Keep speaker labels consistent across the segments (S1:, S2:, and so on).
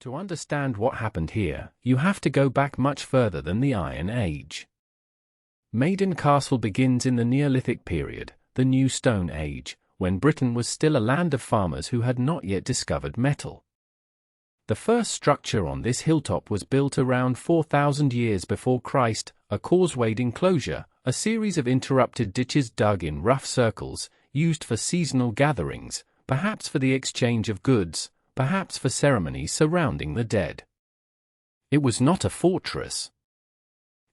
S1: To understand what happened here, you have to go back much further than the Iron Age. Maiden Castle begins in the Neolithic period, the New Stone Age, when Britain was still a land of farmers who had not yet discovered metal. The first structure on this hilltop was built around 4,000 years before Christ, a causewayed enclosure, a series of interrupted ditches dug in rough circles, used for seasonal gatherings, perhaps for the exchange of goods, perhaps for ceremonies surrounding the dead. It was not a fortress.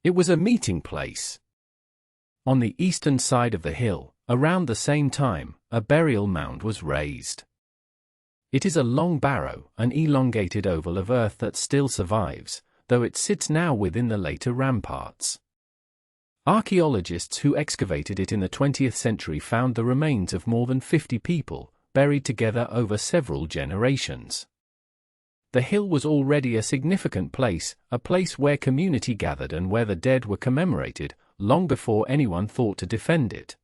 S1: It was a meeting place. On the eastern side of the hill, around the same time, a burial mound was raised. It is a long barrow, an elongated oval of earth that still survives, though it sits now within the later ramparts. Archaeologists who excavated it in the 20th century found the remains of more than 50 people, buried together over several generations. The hill was already a significant place, a place where community gathered and where the dead were commemorated, long before anyone thought to defend it.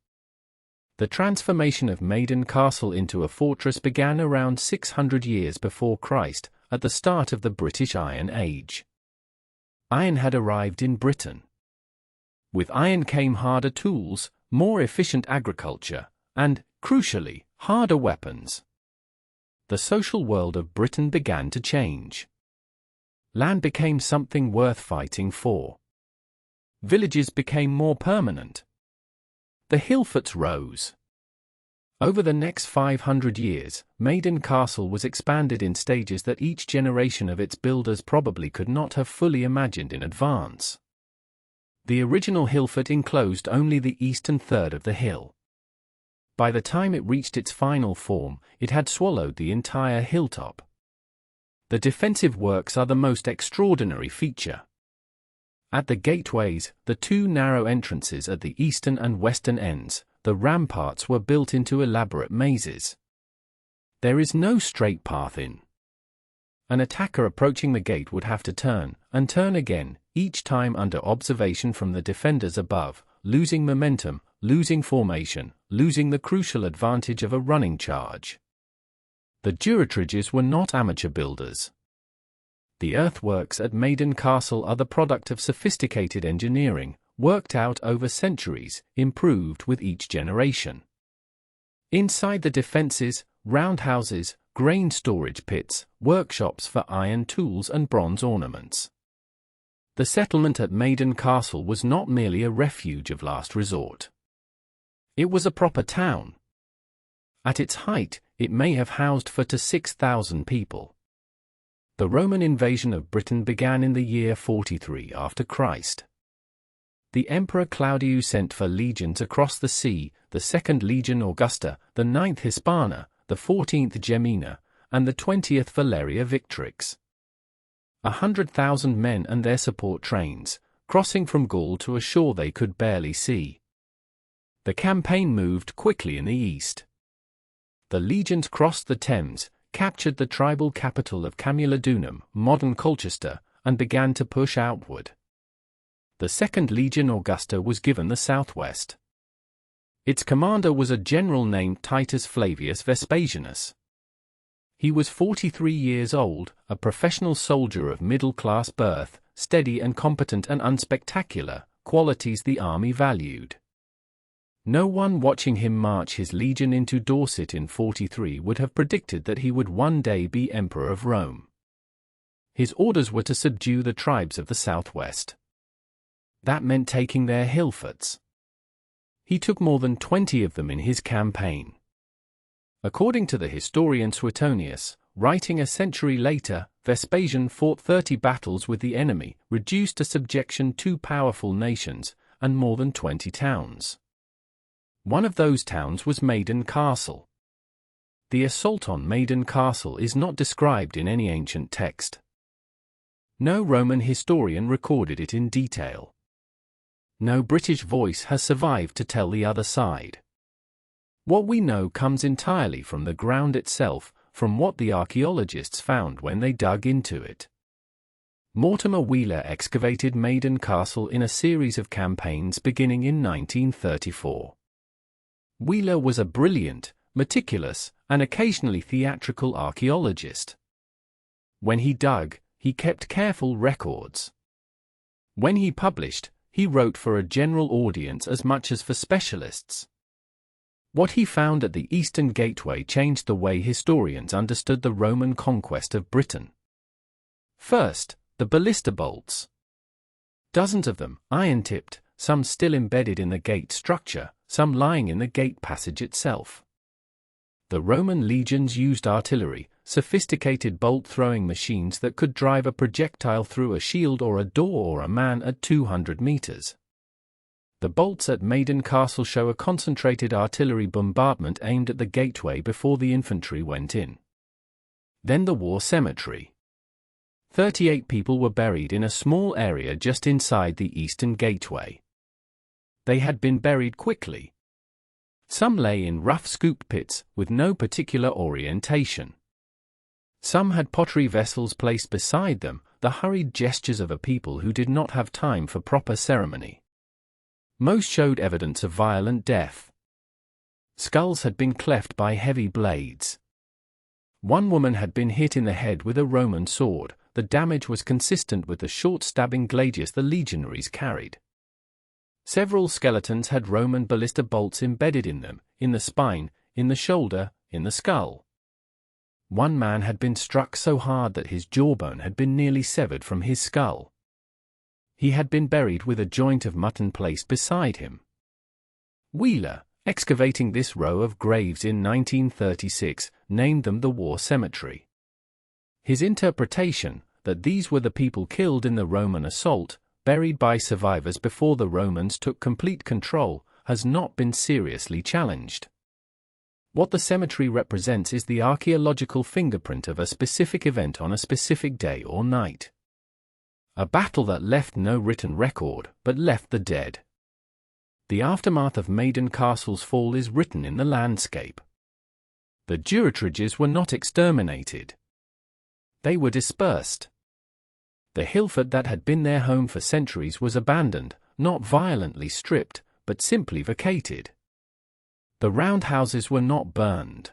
S1: The transformation of Maiden Castle into a fortress began around 600 years before Christ, at the start of the British Iron Age. Iron had arrived in Britain. With iron came harder tools, more efficient agriculture, and, crucially, harder weapons. The social world of Britain began to change. Land became something worth fighting for. Villages became more permanent. The hillforts rose. Over the next 500 years, Maiden Castle was expanded in stages that each generation of its builders probably could not have fully imagined in advance. The original hillfort enclosed only the eastern third of the hill. By the time it reached its final form, it had swallowed the entire hilltop. The defensive works are the most extraordinary feature. At the gateways, the two narrow entrances at the eastern and western ends, the ramparts were built into elaborate mazes. There is no straight path in. An attacker approaching the gate would have to turn, and turn again, each time under observation from the defenders above, losing momentum, losing formation, losing the crucial advantage of a running charge. The Durotriges were not amateur builders. The earthworks at Maiden Castle are the product of sophisticated engineering, worked out over centuries, improved with each generation. Inside the defences, roundhouses, grain storage pits, workshops for iron tools and bronze ornaments. The settlement at Maiden Castle was not merely a refuge of last resort. It was a proper town. At its height, it may have housed 4,000 to 6,000 people. The Roman invasion of Britain began in the year 43 after Christ. The Emperor Claudius sent for legions across the sea, the 2nd Legion Augusta, the 9th Hispana, the 14th Gemina, and the 20th Valeria Victrix. 100,000 men and their support trains, crossing from Gaul to a shore they could barely see. The campaign moved quickly in the east. The legions crossed the Thames, captured the tribal capital of Camulodunum, modern Colchester, and began to push outward. The 2nd Legion Augusta was given the southwest. Its commander was a general named Titus Flavius Vespasianus. He was 43 years old, a professional soldier of middle-class birth, steady and competent and unspectacular, qualities the army valued. No one watching him march his legion into Dorset in 43 would have predicted that he would one day be Emperor of Rome. His orders were to subdue the tribes of the southwest. That meant taking their hillforts. He took more than 20 of them in his campaign. According to the historian Suetonius, writing a century later, Vespasian fought 30 battles with the enemy, reduced to subjection 2 powerful nations, and more than 20 towns. One of those towns was Maiden Castle. The assault on Maiden Castle is not described in any ancient text. No Roman historian recorded it in detail. No British voice has survived to tell the other side. What we know comes entirely from the ground itself, from what the archaeologists found when they dug into it. Mortimer Wheeler excavated Maiden Castle in a series of campaigns beginning in 1934. Wheeler was a brilliant, meticulous, and occasionally theatrical archaeologist. When he dug, he kept careful records. When he published, he wrote for a general audience as much as for specialists. What he found at the Eastern Gateway changed the way historians understood the Roman conquest of Britain. First, the ballista bolts. Dozens of them, iron-tipped, some still embedded in the gate structure, some lying in the gate passage itself. The Roman legions used artillery, sophisticated bolt-throwing machines that could drive a projectile through a shield or a door or a man at 200 meters. The bolts at Maiden Castle show a concentrated artillery bombardment aimed at the gateway before the infantry went in. Then the war cemetery. 38 people were buried in a small area just inside the eastern gateway. They had been buried quickly. Some lay in rough scoop pits with no particular orientation. Some had pottery vessels placed beside them, the hurried gestures of a people who did not have time for proper ceremony. Most showed evidence of violent death. Skulls had been cleft by heavy blades. One woman had been hit in the head with a Roman sword. The damage was consistent with the short stabbing gladius the legionaries carried. Several skeletons had Roman ballista bolts embedded in them, in the spine, in the shoulder, in the skull. One man had been struck so hard that his jawbone had been nearly severed from his skull. He had been buried with a joint of mutton placed beside him. Wheeler, excavating this row of graves in 1936, named them the War Cemetery. His interpretation, that these were the people killed in the Roman assault, buried by survivors before the Romans took complete control, has not been seriously challenged. What the cemetery represents is the archaeological fingerprint of a specific event on a specific day or night. A battle that left no written record, but left the dead. The aftermath of Maiden Castle's fall is written in the landscape. The Durotriges were not exterminated. They were dispersed. The hillfort that had been their home for centuries was abandoned, not violently stripped, but simply vacated. The roundhouses were not burned.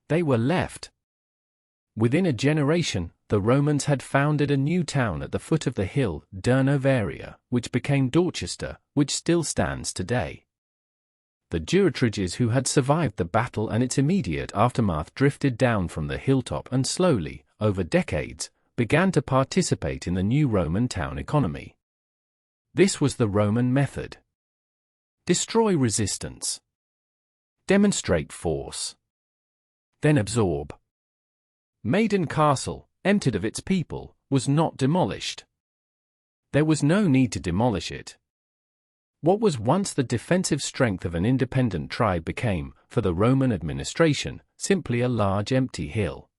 S1: They were left. Within a generation, the Romans had founded a new town at the foot of the hill, Durnovaria, which became Dorchester, which still stands today. The Durotriges who had survived the battle and its immediate aftermath drifted down from the hilltop and slowly, over decades, began to participate in the new Roman town economy. This was the Roman method. Destroy resistance. Demonstrate force. Then absorb. Maiden Castle, emptied of its people, was not demolished. There was no need to demolish it. What was once the defensive strength of an independent tribe became, for the Roman administration, simply a large empty hill.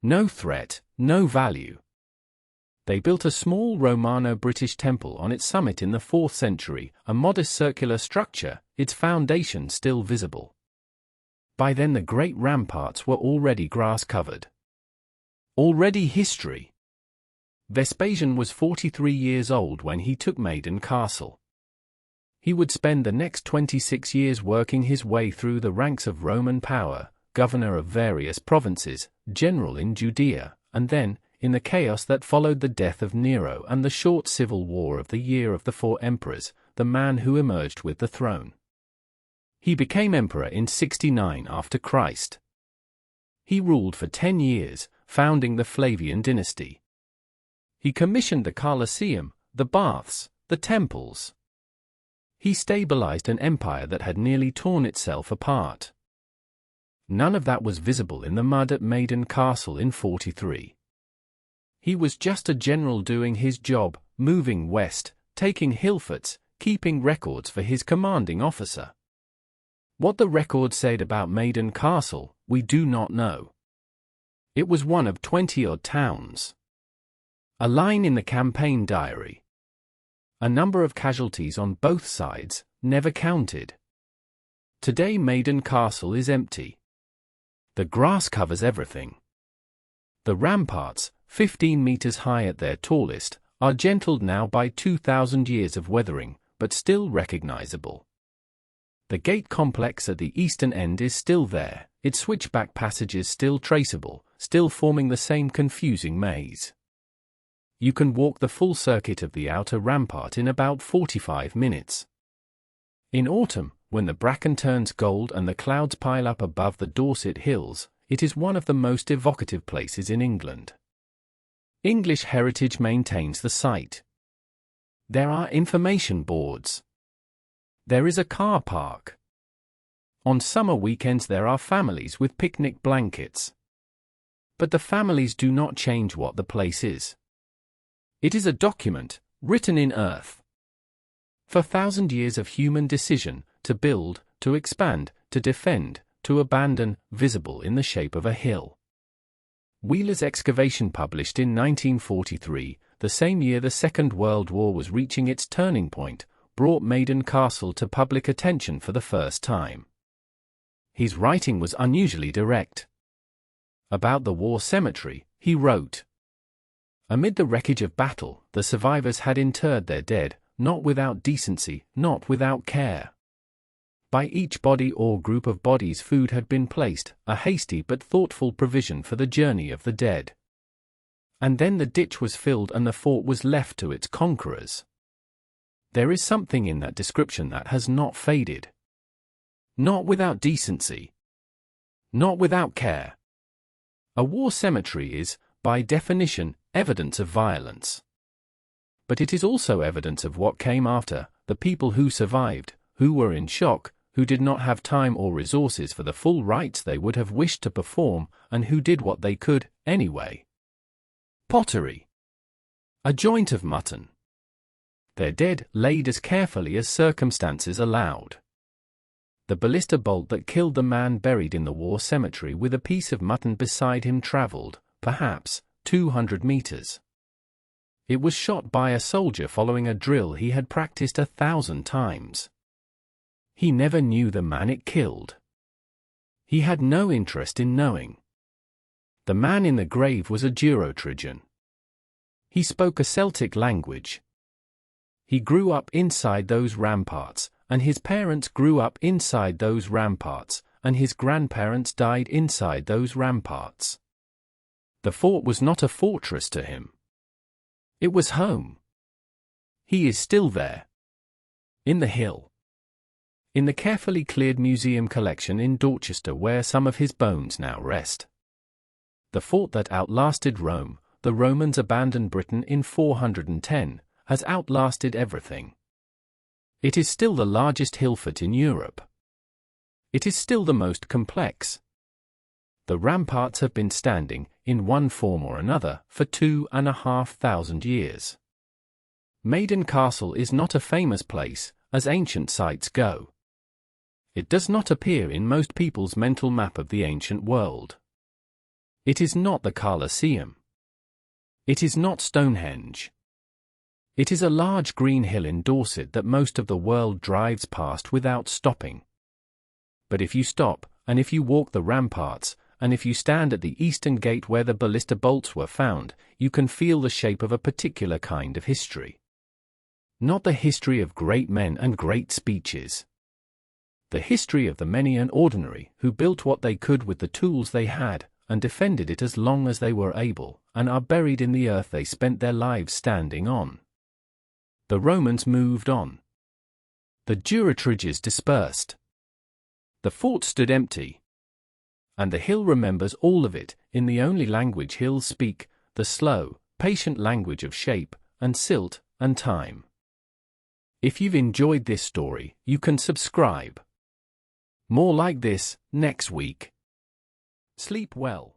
S1: No threat, no value. They built a small Romano-British temple on its summit in the 4th century, a modest circular structure, its foundation still visible. By then the great ramparts were already grass-covered. Already history. Vespasian was 43 years old when he took Maiden Castle. He would spend the next 26 years working his way through the ranks of Roman power, governor of various provinces, general in Judea, and then, in the chaos that followed the death of Nero and the short civil war of the year of the 4 emperors, the man who emerged with the throne. He became emperor in 69 after Christ. He ruled for 10 years, founding the Flavian dynasty. He commissioned the Colosseum, the baths, the temples. He stabilized an empire that had nearly torn itself apart. None of that was visible in the mud at Maiden Castle in 43. He was just a general doing his job, moving west, taking hillforts, keeping records for his commanding officer. What the record said about Maiden Castle, we do not know. It was one of 20-odd towns. A line in the campaign diary. A number of casualties on both sides, never counted. Today Maiden Castle is empty. The grass covers everything. The ramparts, 15 meters high at their tallest, are gentled now by 2,000 years of weathering, but still recognizable. The gate complex at the eastern end is still there, its switchback passages still traceable, still forming the same confusing maze. You can walk the full circuit of the outer rampart in about 45 minutes. In autumn, when the bracken turns gold and the clouds pile up above the Dorset hills, it is one of the most evocative places in England. English Heritage maintains the site. There are information boards. There is a car park. On summer weekends there are families with picnic blankets. But the families do not change what the place is. It is a document, written in earth. For 1,000 years of human decision, to build, to expand, to defend, to abandon, visible in the shape of a hill. Wheeler's excavation, published in 1943, the same year the Second World War was reaching its turning point, brought Maiden Castle to public attention for the first time. His writing was unusually direct. About the war cemetery, he wrote, "Amid the wreckage of battle, the survivors had interred their dead, not without decency, not without care. By each body or group of bodies food had been placed, a hasty but thoughtful provision for the journey of the dead. And then the ditch was filled and the fort was left to its conquerors." There is something in that description that has not faded. Not without decency. Not without care. A war cemetery is, by definition, evidence of violence. But it is also evidence of what came after, the people who survived, who were in shock, who did not have time or resources for the full rites they would have wished to perform, and who did what they could, anyway. Pottery. A joint of mutton. Their dead laid as carefully as circumstances allowed. The ballista bolt that killed the man buried in the war cemetery with a piece of mutton beside him traveled, perhaps, 200 meters. It was shot by a soldier following a drill he had practiced 1,000 times. He never knew the man it killed. He had no interest in knowing. The man in the grave was a Durotrigan. He spoke a Celtic language. He grew up inside those ramparts, and his parents grew up inside those ramparts, and his grandparents died inside those ramparts. The fort was not a fortress to him. It was home. He is still there. In the hill. In the carefully cleared museum collection in Dorchester, where some of his bones now rest. The fort that outlasted Rome, the Romans abandoned Britain in 410, has outlasted everything. It is still the largest hillfort in Europe. It is still the most complex. The ramparts have been standing, in one form or another, for 2,500 years. Maiden Castle is not a famous place, as ancient sites go. It does not appear in most people's mental map of the ancient world. It is not the Colosseum. It is not Stonehenge. It is a large green hill in Dorset that most of the world drives past without stopping. But if you stop, and if you walk the ramparts, and if you stand at the eastern gate where the ballista bolts were found, you can feel the shape of a particular kind of history. Not the history of great men and great speeches. The history of the many and ordinary who built what they could with the tools they had, and defended it as long as they were able, and are buried in the earth they spent their lives standing on. The Romans moved on. The Durotriges dispersed. The fort stood empty. And the hill remembers all of it, in the only language hills speak, the slow, patient language of shape, and silt, and time. If you've enjoyed this story, you can subscribe. More like this, next week. Sleep well.